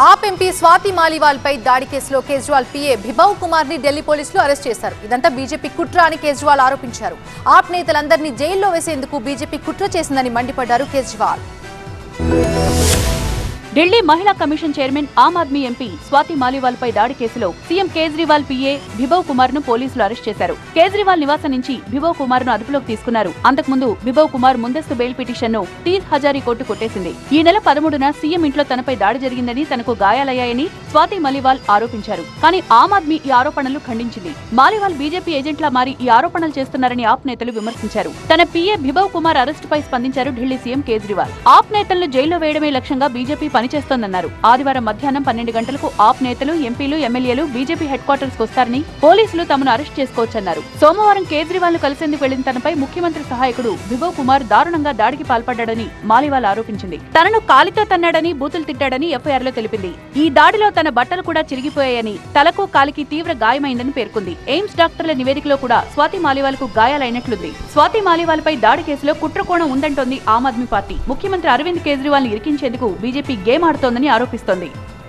ఆప్ MP Swathi Maliwal పై దాడి కేసులో Kejriwal PA Bibhav Kumar ని ఢిల్లీ పోలీసులు అరెస్ట్ చేశారు. ఇదంతా బీజేపీ కుట్ర అని కేజ్రీవాల్ ఆరోపించారు. ఆప్ నేతలందరినీ జైల్లో వేసేందుకు బీజేపీ కుట్ర చేసిందని మండిపడ్డారు కేజ్రీవాల్. ఢిల్లీ మహిళా commission chairman Aam Aadmi MP Swathi Maliwal పై దాడి కేసులో సీఎం కేజ్రీవాల్ పీఏ బిభవ్ కుమార్ ను పోలీసులు అరెస్ట్ చేశారు. కేజ్రీవాల్ నివాసం నుంచి బిభవ్ కుమార్ ను అదుపులోకి తీసుకున్నారు. అంతకుముందు బిభవ్ కుమార్ ముందస్తు బెయిల్ పిటిషన్ ను తీస్ హజారీ కోర్టు కొట్టేసింది. ఈ నెల 13న సీఎం ఇంట్లో తనపై దాడి జరిగిందని, తనకు గాయాలయ్యాయని స్వాతి మాలీవాల్ ఆరోపించారు. కానీ ఆమ్ ఆద్మీ ఈ ఆరోపణలు ఖండించింది. మాలీవాల్ బీజేపీ ఏజెంట్లా మారి ఈ ఆరోపణలు చేస్తున్నారని ఆప్ నేతలు విమర్శించారు. తన పీఏ బిభవ్ కుమార్ అరెస్టుపై స్పందించారు ఢిల్లీ సీఎం కేజ్రీవాల్. ఆప్ నేతలను జైల్లో వేయడమే లక్ష్యంగా బీజేపీ పనిచేస్తోందన్నారు. ఆదివారం మధ్యాహ్నం 12 గంటలకు ఆప్ నేతలు, ఎంపీలు, ఎమ్మెల్యేలు బీజేపీ హెడ్ క్వార్టర్స్ కు వస్తారని, పోలీసులు తమను అరెస్ట్ చేసుకోవచ్చన్నారు. సోమవారం కేజ్రీవాల్ ను కలిసేందుకు వెళ్లిన తనపై ముఖ్యమంత్రి సహాయకుడు బిభవ్ కుమార్ దారుణంగా దాడికి పాల్పడ్డాడని మాలీవాల్ ఆరోపించింది. తనను కాలితో తన్నాడని, బూతులు తిట్టాడని ఎఫ్ఐఆర్ లో తెలిపింది. ఈ దాడిలో తన బట్టలు కూడా చిరిగిపోయాయని, తలకు కాలికి తీవ్ర గాయమైందని పేర్కొంది. ఎయిమ్స్ డాక్టర్ల నివేదికలో కూడా స్వాతి మాలీవాల్ కు గాయాలైనట్లుంది. స్వాతి మాలీవాల్ పై దాడి కేసులో కుట్రకోణం ఉందంటోంది ఆమ్ ఆద్మీ పార్టీ. ముఖ్యమంత్రి అరవింద్ కేజ్రీవాల్ ని ఇరికించేందుకు బీజేపీ గేమ్ ఆడుతోందని ఆరోపిస్తోంది.